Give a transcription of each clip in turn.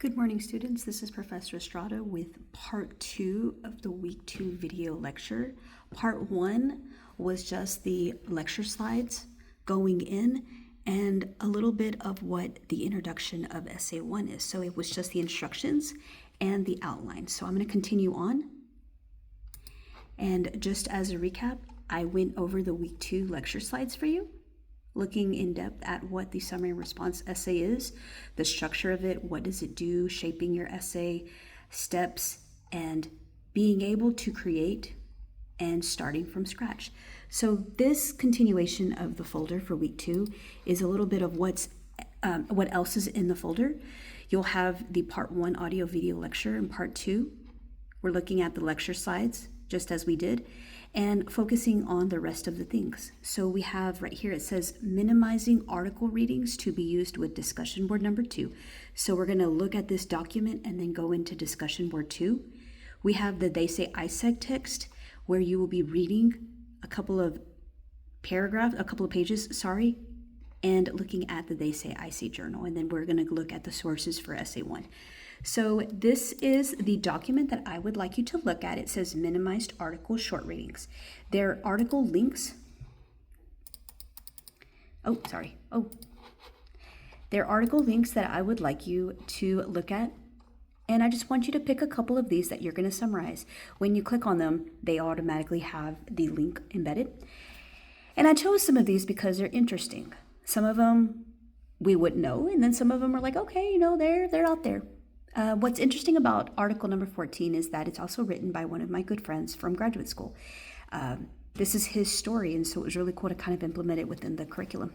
Good morning, students. This is Professor Estrada with part 2 of the week 2 video lecture. Part 1 was just the lecture slides going in and a little bit of what the introduction of Essay 1 is. So it was just the instructions and the outline. So I'm going to continue on. And just as a recap, I went over the week 2 lecture slides for you, looking in depth at what the summary and response essay is, the structure of it, what does it do, shaping your essay, steps, and being able to create and starting from scratch. So this continuation of the folder for week 2 is a little bit of what else is in the folder. You'll have the part 1 audio video lecture and part 2. We're looking at the lecture slides, just as we did, and focusing on the rest of the things. So we have right here, it says minimizing article readings to be used with discussion board number 2. So we're gonna look at this document and then go into discussion board 2. We have the They Say I Said text, where you will be reading a couple of pages, and looking at the They Say I Say journal. And then we're gonna look at the sources for essay 1. So this is the document that I would like you to look at. It says minimized article short readings. Their article links. Their article links that I would like you to look at. And I just want you to pick a couple of these that you're going to summarize. When you click on them, they automatically have the link embedded. And I chose some of these because they're interesting. Some of them we wouldn't know, and then some of them are like, okay, they're out there. What's interesting about article number 14 is that it's also written by one of my good friends from graduate school. This is his story, and so it was really cool to kind of implement it within the curriculum.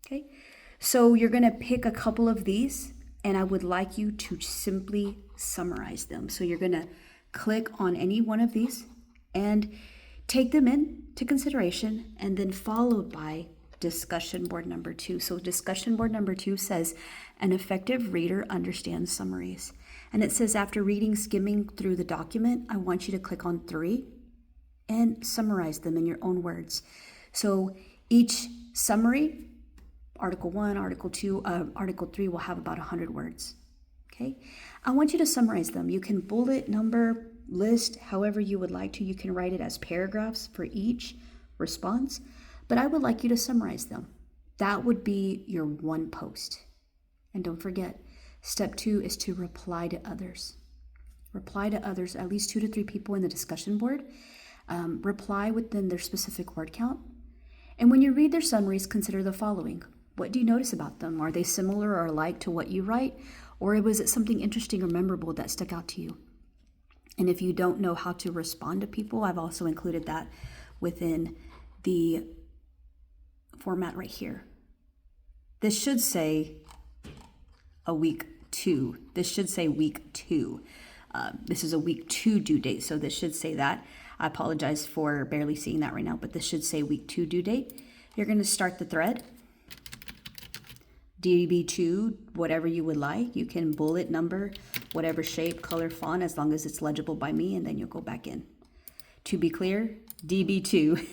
Okay, so you're going to pick a couple of these, and I would like you to simply summarize them. So you're going to click on any one of these and take them into consideration, and then followed by discussion board number 2. So discussion board number 2 says, an effective reader understands summaries. And it says, after skimming through the document, I want you to click on 3 and summarize them in your own words. So each summary, article 1, article 2, article 3 will have about 100 words. Okay, I want you to summarize them. You can bullet, number, list, however you would like to. You can write it as paragraphs for each response, but I would like you to summarize them. That would be your one post. And don't forget, step 2 is to reply to others. Reply to others, at least 2 to 3 people in the discussion board. Reply within their specific word count. And when you read their summaries, consider the following. What do you notice about them? Are they similar or alike to what you write? Or was it something interesting or memorable that stuck out to you? And if you don't know how to respond to people, I've also included that within the format right here. This should say a week 2. This should say week 2. This is a week 2 due date, so this should say that. I apologize for barely seeing that right now, but this should say week 2 due date. You're going to start the thread. DB2, whatever you would like. You can bullet, number, whatever shape, color, font, as long as it's legible by me, and then you'll go back in. To be clear, DB2,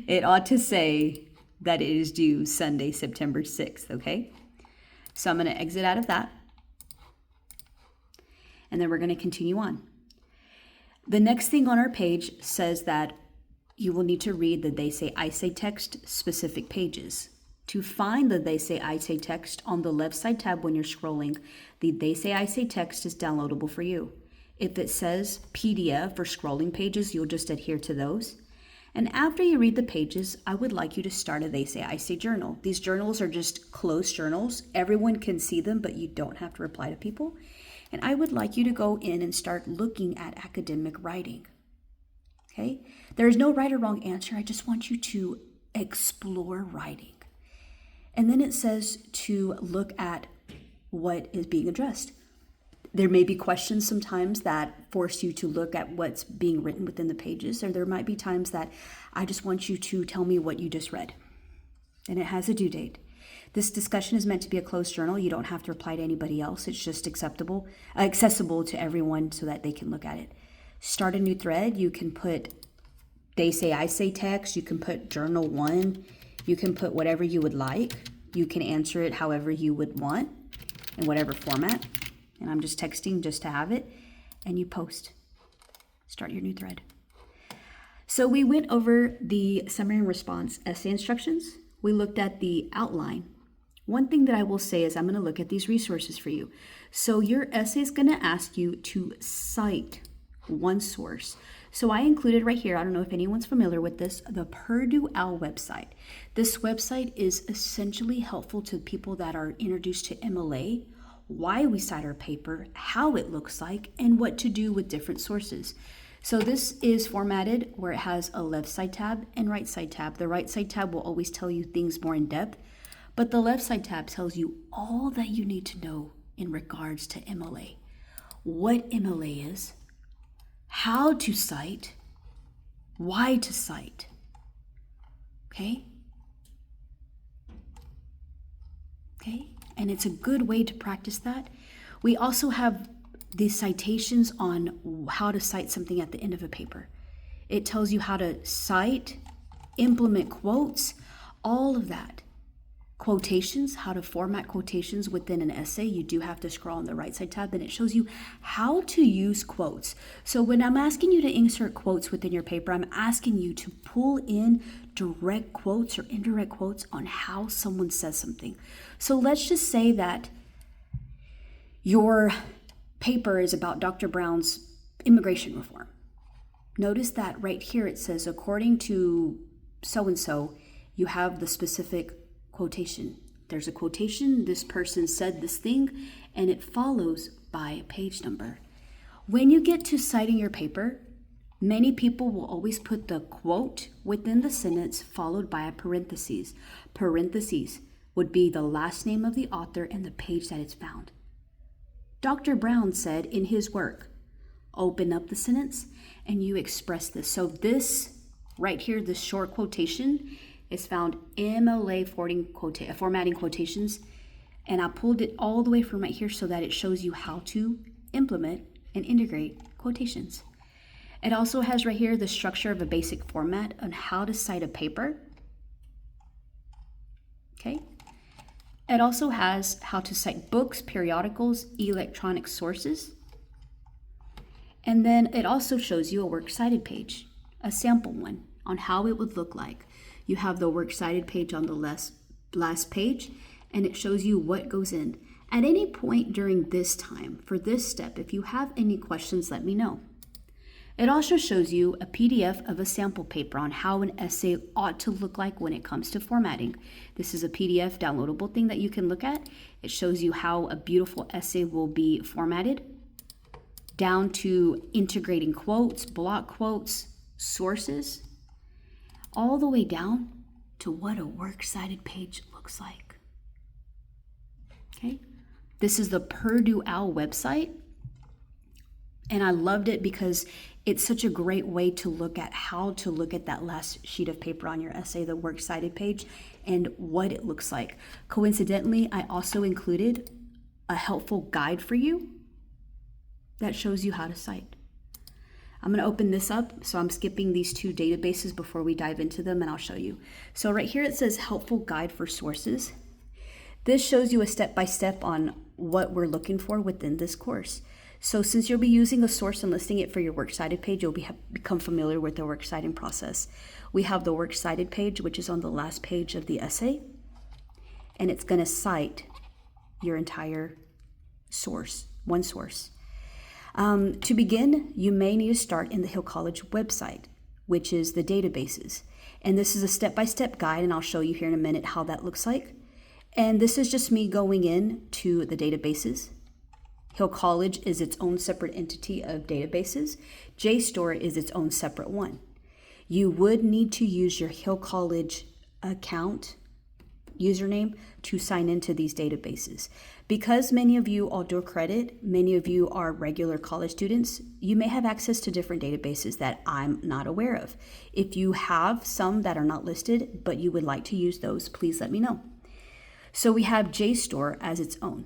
it ought to say that it is due Sunday, September 6th, okay? So I'm going to exit out of that, and then we're going to continue on. The next thing on our page says that you will need to read the They Say I Say text specific pages. To find the They Say I Say text on the left side tab when you're scrolling, the They Say I Say text is downloadable for you. If it says PDF for scrolling pages, you'll just adhere to those. And after you read the pages, I would like you to start a They Say I Say journal. These journals are just closed journals. Everyone can see them, but you don't have to reply to people. And I would like you to go in and start looking at academic writing. Okay? There is no right or wrong answer. I just want you to explore writing. And then it says to look at what is being addressed. There may be questions sometimes that force you to look at what's being written within the pages, or there might be times that I just want you to tell me what you just read. And it has a due date. This discussion is meant to be a closed journal. You don't have to reply to anybody else. It's just accessible to everyone so that they can look at it. Start a new thread. You can put They Say I Say text. You can put journal 1. You can put whatever you would like. You can answer it however you would want. in whatever format. And I'm just texting just to have it. And you post. Start your new thread. So we went over the summary and response essay instructions. We looked at the outline. One thing that I will say is I'm going to look at these resources for you. So your essay is going to ask you to cite one source. So I included right here, I don't know if anyone's familiar with this, the Purdue OWL website. This website is essentially helpful to people that are introduced to MLA, why we cite our paper, how it looks like, and what to do with different sources. So this is formatted where it has a left side tab and right side tab. The right side tab will always tell you things more in depth, but the left side tab tells you all that you need to know in regards to MLA. What MLA is, how to cite, why to cite, okay? Okay, and it's a good way to practice that. We also have the citations on how to cite something at the end of a paper. It tells you how to cite, implement quotes, all of that. Quotations, how to format quotations within an essay. You do have to scroll on the right side tab and it shows you how to use quotes. So when I'm asking you to insert quotes within your paper, I'm asking you to pull in direct quotes or indirect quotes on how someone says something. So let's just say that your paper is about Dr. Brown's immigration reform. Notice that right here it says, according to so-and-so, you have the specific quotation. There's a quotation, this person said this thing, and it follows by a page number. When you get to citing your paper, many people will always put the quote within the sentence followed by a parentheses. Parentheses would be the last name of the author and the page that it's found. Dr. Brown said in his work, open up the sentence and you express this. So this right here, this short quotation is found MLA formatting quotations, and I pulled it all the way from right here so that it shows you how to implement and integrate quotations. It also has right here the structure of a basic format on how to cite a paper. Okay. It also has how to cite books, periodicals, electronic sources. And then it also shows you a works cited page, a sample one on how it would look like. You have the works cited page on the last page, and it shows you what goes in. At any point during this time, for this step, if you have any questions, let me know. It also shows you a PDF of a sample paper on how an essay ought to look like when it comes to formatting. This is a PDF downloadable thing that you can look at. It shows you how a beautiful essay will be formatted, down to integrating quotes, block quotes, sources, all the way down to what a works cited page looks like. Okay, this is the Purdue OWL website, and I loved it because it's such a great way to look at how to look at that last sheet of paper on your essay, the works cited page, and what it looks like. Coincidentally, I also included a helpful guide for you that shows you how to cite. I'm going to open this up, so I'm skipping these two databases before we dive into them, and I'll show you. So right here it says helpful guide for sources. This shows you a step-by-step on what we're looking for within this course. So since you'll be using a source and listing it for your works cited page, you'll become familiar with the works citing process. We have the works cited page, which is on the last page of the essay, and it's going to cite your entire source, one source. To begin, you may need to start in the Hill College website, which is the databases. And this is a step-by-step guide, and I'll show you here in a minute how that looks like. And this is just me going in to the databases. Hill College is its own separate entity of databases. JSTOR is its own separate one. You would need to use your Hill College account username to sign into these databases. Because many of you all dual credit, many of you are regular college students, you may have access to different databases that I'm not aware of. If you have some that are not listed, but you would like to use those, please let me know. So we have JSTOR as its own,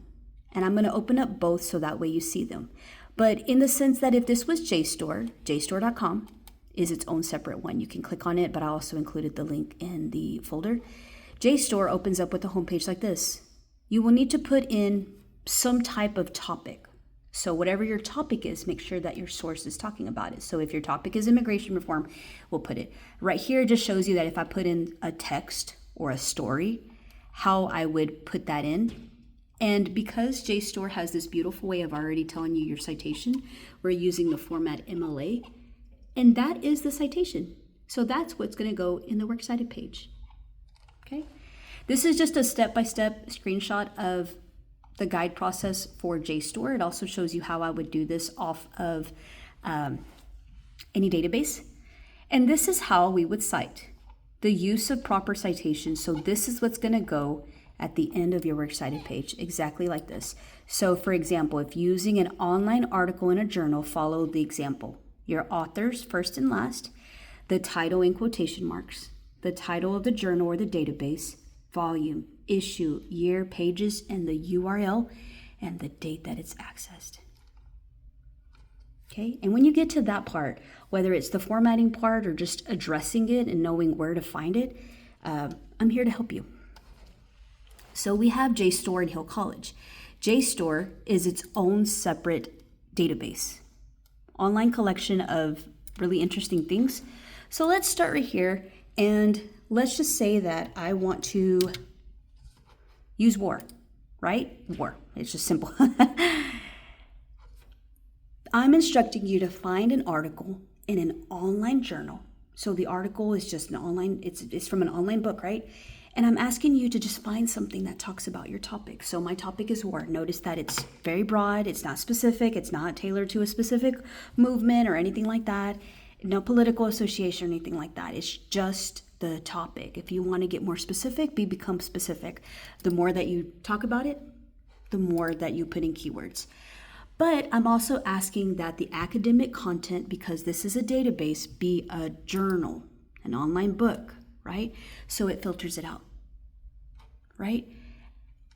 and I'm going to open up both so that way you see them. But in the sense that if this was JSTOR, JSTOR.com is its own separate one. You can click on it, but I also included the link in the folder. JSTOR opens up with a homepage like this. You will need to put in some type of topic. So whatever your topic is, make sure that your source is talking about it. So if your topic is immigration reform, we'll put it right here. It just shows you that if I put in a text or a story, how I would put that in. And because JSTOR has this beautiful way of already telling you your citation, we're using the format MLA, and that is the citation. So that's what's going to go in the works cited page. Okay. This is just a step-by-step screenshot of the guide process for JSTOR. It also shows you how I would do this off of any database. And this is how we would cite. The use of proper citation. So this is what's going to go at the end of your works cited page, exactly like this. So for example, if using an online article in a journal, follow the example. Your authors, first and last, the title in quotation marks, the title of the journal or the database, volume, issue, year, pages, and the URL, and the date that it's accessed. Okay, and when you get to that part, whether it's the formatting part or just addressing it and knowing where to find it, I'm here to help you. So we have JSTOR in Hill College. JSTOR is its own separate database, online collection of really interesting things. So let's start right here, and let's just say that I want to use war, right? War. It's just simple. I'm instructing you to find an article in an online journal. So the article is just an online, it's from an online book, right? And I'm asking you to just find something that talks about your topic. So my topic is war. Notice that it's very broad. It's not specific. It's not tailored to a specific movement or anything like that. No political association or anything like that. It's just the topic. If you want to get more specific, become specific. The more that you talk about it, the more that you put in keywords. But I'm also asking that the academic content, because this is a database, be a journal, an online book, right? So it filters it out, right?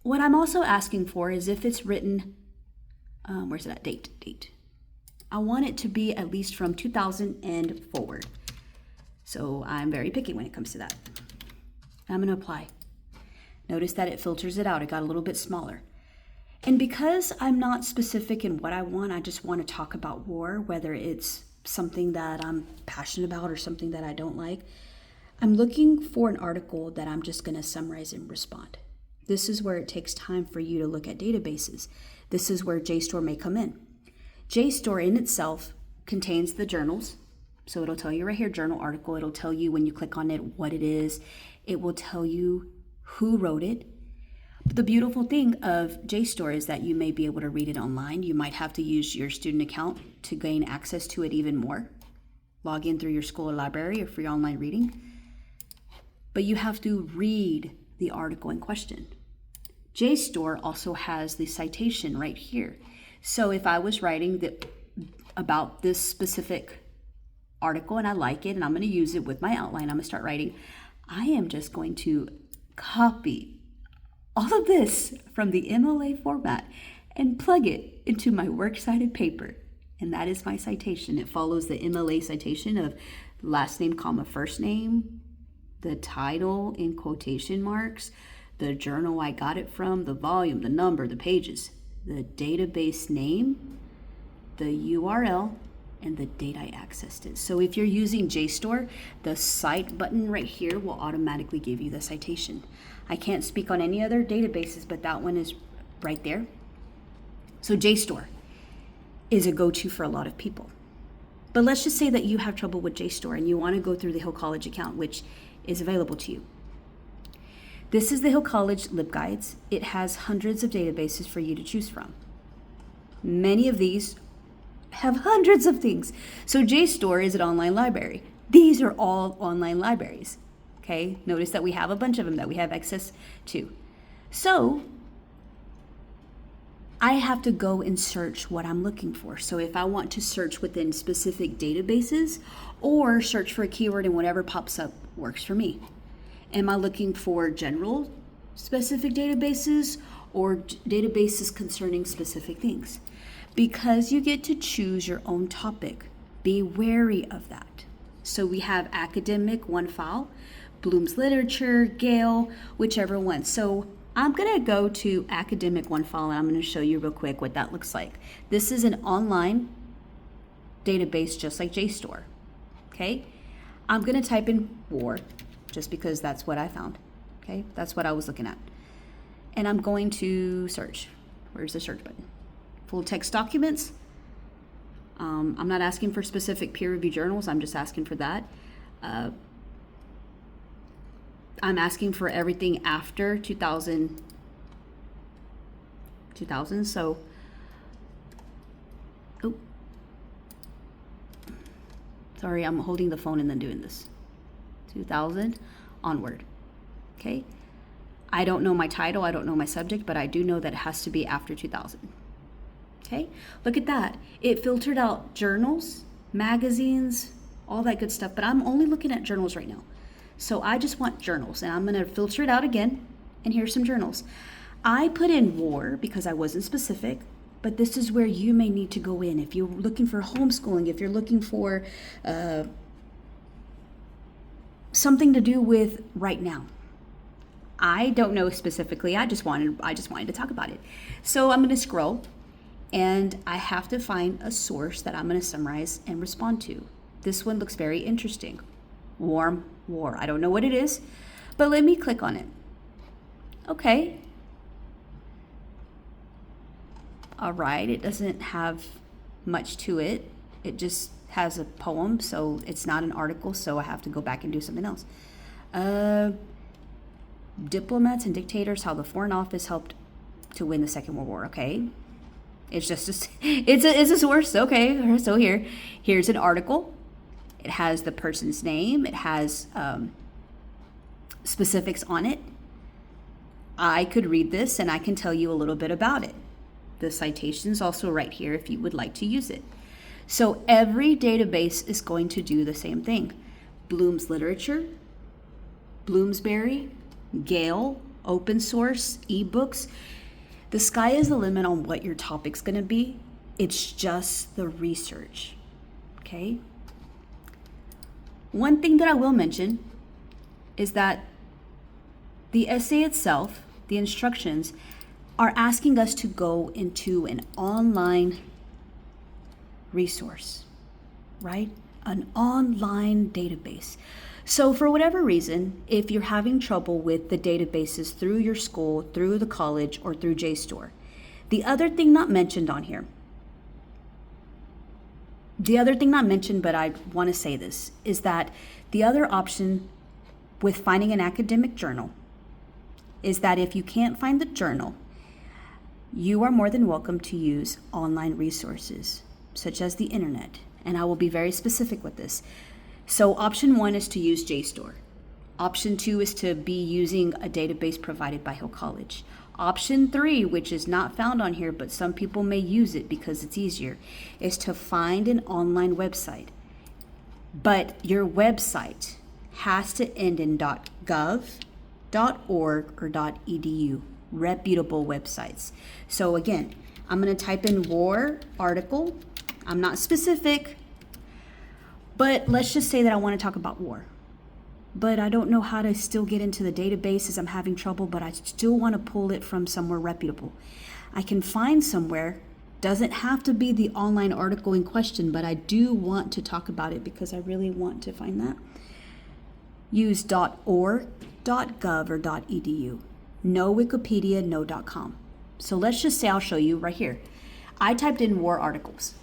What I'm also asking for is if it's written, where's that date? I want it to be at least from 2000 and forward. So I'm very picky when it comes to that. I'm going to apply. Notice that it filters it out. It got a little bit smaller. And because I'm not specific in what I want, I just want to talk about war, whether it's something that I'm passionate about or something that I don't like. I'm looking for an article that I'm just going to summarize and respond. This is where it takes time for you to look at databases. This is where JSTOR may come in. JSTOR in itself contains the journals. So it'll tell you right here, journal article. It'll tell you when you click on it what it is. It will tell you who wrote it. But the beautiful thing of JSTOR is that you may be able to read it online. You might have to use your student account to gain access to it even more. Log in through your school or library or for your online reading. But you have to read the article in question. JSTOR also has the citation right here. So if I was writing about this specific article and I like it and I'm going to use it with my outline, I'm going to start writing. I am just going to copy all of this from the MLA format and plug it into my works cited paper. And that is my citation. It follows the MLA citation of last name, comma, first name, the title in quotation marks, the journal I got it from, the volume, the number, the pages, the database name, the URL, and the date I accessed it. So if you're using JSTOR, the cite button right here will automatically give you the citation. I can't speak on any other databases, but that one is right there. So JSTOR is a go-to for a lot of people. But let's just say that you have trouble with JSTOR and you want to go through the Hill College account, which is available to you. This is the Hill College LibGuides. It has hundreds of databases for you to choose from. Many of these have hundreds of things. So JSTOR is an online library. These are all online libraries. Okay, notice that we have a bunch of them that we have access to. So I have to go and search what I'm looking for. So if I want to search within specific databases or search for a keyword and whatever pops up works for me. Am I looking for general specific databases or databases concerning specific things? Because you get to choose your own topic. Be wary of that. So we have academic, one file, Bloom's Literature, Gale, whichever one. So I'm going to go to academic one file, and I'm going to show you real quick what that looks like. This is an online database just like JSTOR. Okay, I'm going to type in war just because that's what I found. Okay, that's what I was looking at. And I'm going to search. Where's the search button? Full text documents. I'm not asking for specific peer review journals. I'm just asking for that. I'm asking for everything after 2000. So, oh, sorry, I'm holding the phone and then doing this. 2000 onward. Okay. I don't know my title. I don't know my subject, but I do know that it has to be after 2000. Okay. Look at that. It filtered out journals, magazines, all that good stuff, but I'm only looking at journals right now. So I just want journals, and I'm going to filter it out again, and here's some journals. I put in war because I wasn't specific, but this is where you may need to go in. If you're looking for homeschooling, if you're looking for something to do with right now. I don't know specifically. I just wanted to talk about it. So I'm going to scroll, and I have to find a source that I'm going to summarize and respond to. This one looks very interesting. Warm war. I don't know what it is, but let me click on it. Okay. All right. It doesn't have much to it. It just has a poem, so it's not an article, so I have to go back and do something else. Diplomats and dictators, how the Foreign Office helped to win the Second World War. Okay. It's just it's a source. Okay. So here's an article. It has the person's name. It has specifics on it. I could read this and I can tell you a little bit about it. The citation's also right here if you would like to use it. So every database is going to do the same thing. Bloom's Literature, Bloomsbury, Gale, open source, ebooks. The sky is the limit on what your topic's going to be. It's just the research. Okay? One thing that I will mention is that the essay itself, the instructions, are asking us to go into an online resource, right? An online database. So for whatever reason, if you're having trouble with the databases through your school, through the college, or through JSTOR, the other thing not mentioned on here, but I want to say this, is that the other option with finding an academic journal is that if you can't find the journal, you are more than welcome to use online resources, such as the internet. And I will be very specific with this. So option 1 is to use JSTOR. Option 2 is to be using a database provided by Hill College. Option 3, which is not found on here, but some people may use it because it's easier, is to find an online website. But your website has to end in .gov, .org, or .edu, reputable websites. So again, I'm going to type in war article. I'm not specific, but let's just say that I want to talk about war. But I don't know how to still get into the databases. I'm having trouble, but I still want to pull it from somewhere reputable. I can find somewhere. Doesn't have to be the online article in question, but I do want to talk about it because I really want to find that. Use .org, .gov, or .edu. No Wikipedia, no .com. So let's just say I'll show you right here. I typed in war articles,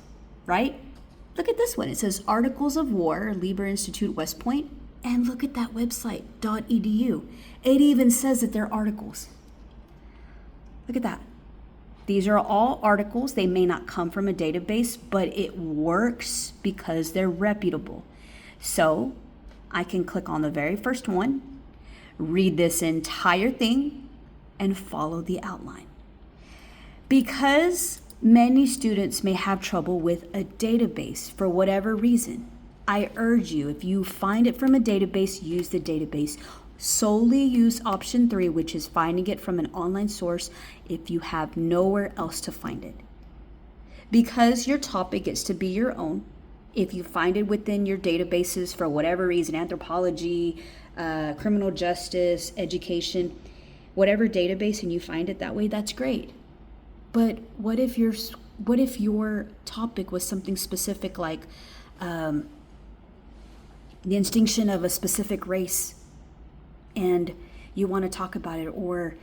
right? Look at this one. It says Articles of War, Lieber Institute, West Point. And look at that website, .edu. It even says that they're articles. Look at that. These are all articles. They may not come from a database, but it works because they're reputable. So I can click on the very first one, read this entire thing, and follow the outline. Because many students may have trouble with a database for whatever reason, I urge you, if you find it from a database, use the database. Solely use option 3, which is finding it from an online source if you have nowhere else to find it. Because your topic gets to be your own, if you find it within your databases for whatever reason, anthropology, criminal justice, education, whatever database and you find it that way, that's great. But what if your topic was something specific, like the extinction of a specific race, and you want to talk about it, or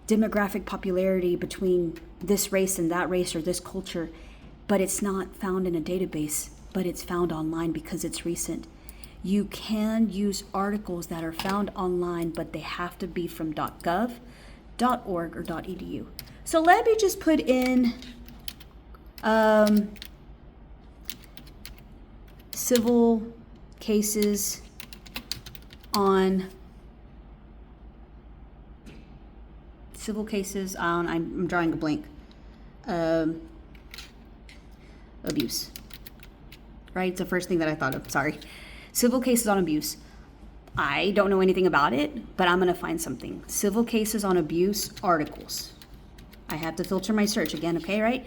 demographic popularity between this race and that race or this culture, but it's not found in a database, but it's found online because it's recent. You can use articles that are found online, but they have to be from .gov, .org, or .edu. So let me just put in civil cases on I'm drawing a blank, abuse, right? It's the first thing that I thought of, sorry. Civil cases on abuse. I don't know anything about it, but I'm gonna find something. Civil cases on abuse articles. I have to filter my search again, okay, right?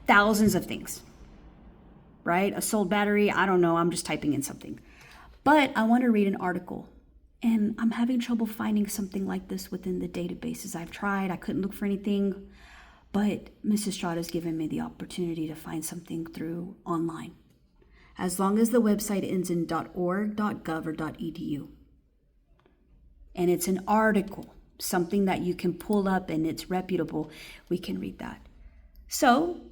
Thousands of things, right? Assault, battery, I don't know, I'm just typing in something. But I wanna read an article, and I'm having trouble finding something like this within the databases. I've tried, I couldn't look for anything, but Ms. Estrada's given me the opportunity to find something through online. As long as the website ends in .org, .gov, or .edu. And it's an article, something that you can pull up and it's reputable, we can read that. So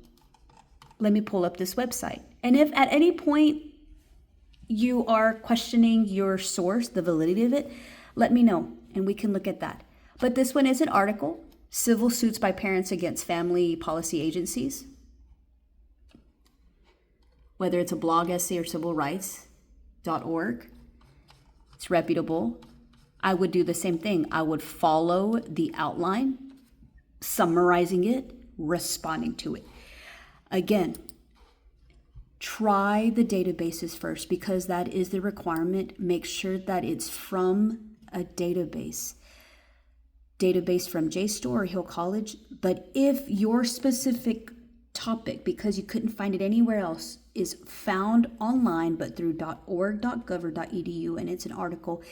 let me pull up this website. And if at any point you are questioning your source, the validity of it, let me know and we can look at that. But this one is an article, Civil Suits by Parents Against Family Policy Agencies. Whether it's a blog essay or civil rights.org, it's reputable. I would do the same thing. I would follow the outline, summarizing it, responding to it. Again, try the databases first because that is the requirement. Make sure that it's from a database. Database from JSTOR or Hill College. But if your specific topic, because you couldn't find it anywhere else, is found online but through .org, .gov, or .edu, and it's an article,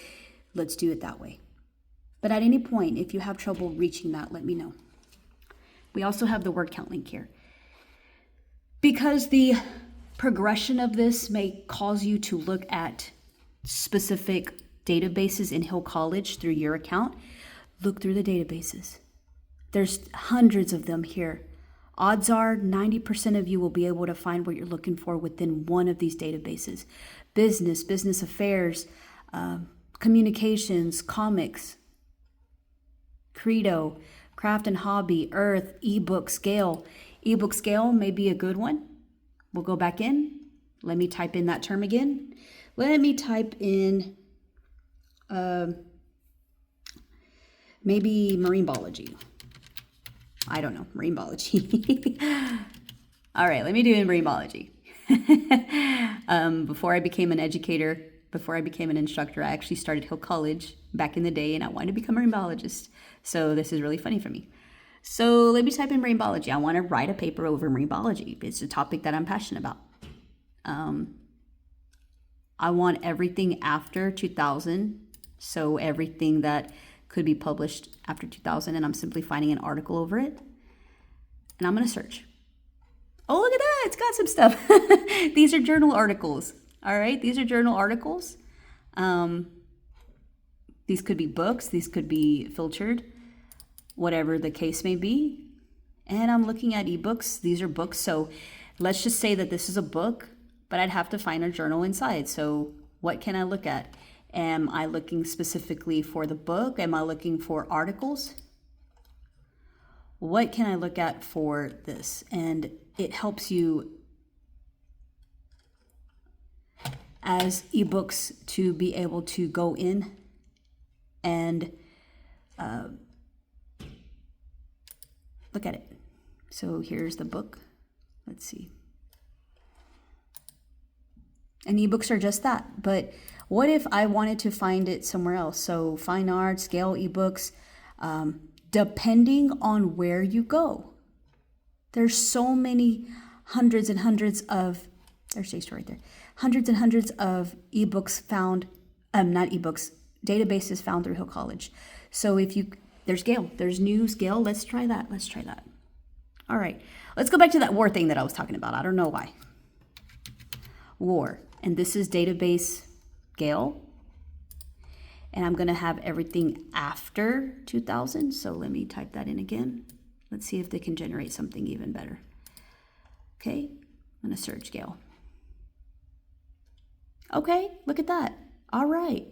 let's do it that way. But at any point, if you have trouble reaching that, let me know. We also have the word count link here. Because the progression of this may cause you to look at specific databases in Hill College through your account, look through the databases. There's hundreds of them here. Odds are 90% of you will be able to find what you're looking for within one of these databases. Business affairs, communications, comics, Credo, craft and hobby, Earth, ebook scale. Ebook scale may be a good one. We'll go back in. Let me type in that term again. Let me type in maybe marine biology. I don't know, marine biology. All right, let me do marine biology. Before I became an educator, before I became an instructor, I actually started Hill College back in the day and I wanted to become a marine biologist. So this is really funny for me. So let me type in marine biology. I want to write a paper over marine biology. It's a topic that I'm passionate about. I want everything after 2000. So everything that could be published after 2000, and I'm simply finding an article over it. And I'm going to search. Oh, look at that. It's got some stuff. These are journal articles. All right. These are journal articles. These could be books. These could be filtered, whatever the case may be. And I'm looking at ebooks. These are books. So let's just say that this is a book, but I'd have to find a journal inside. So what can I look at? Am I looking specifically for the book? Am I looking for articles? What can I look at for this? And it helps you as ebooks to be able to go in and look at it. So here's the book. Let's see. And ebooks are just that. But what if I wanted to find it somewhere else? So fine art, scale ebooks, depending on where you go. There's so many hundreds and hundreds of, there's JSTOR right there, hundreds and hundreds of ebooks found, not ebooks, databases found through Hill College. So if there's Gale. There's news, Gale. Let's try that. Let's try that. All right. Let's go back to that war thing that I was talking about. I don't know why. War. And this is database Gale. And I'm going to have everything after 2000. So let me type that in again. Let's see if they can generate something even better. Okay. I'm going to search Gale. Okay. Look at that. All right.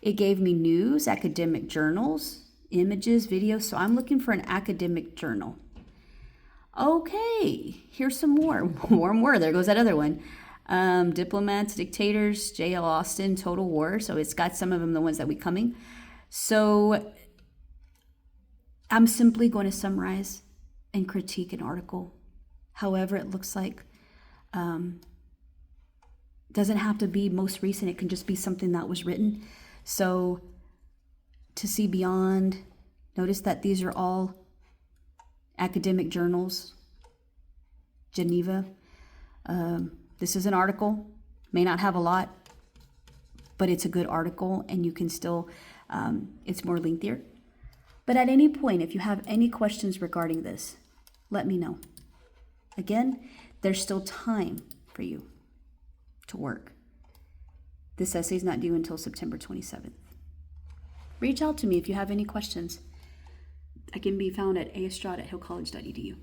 It gave me news, academic journals, images, videos. So I'm looking for an academic journal. Okay, here's some more. More. There goes that other one. Diplomats, dictators, J.L. Austin, Total War. So it's got some of them, the ones that we coming. So I'm simply going to summarize and critique an article. However it looks like. Doesn't have to be most recent. It can just be something that was written. So to see beyond, notice that these are all academic journals. Geneva. This is an article. May not have a lot, but it's a good article, and you can still, it's more lengthier. But at any point, if you have any questions regarding this, let me know. Again, there's still time for you to work. This essay is not due until September 27th. Reach out to me if you have any questions. I can be found at aestrada@hillcollege.edu.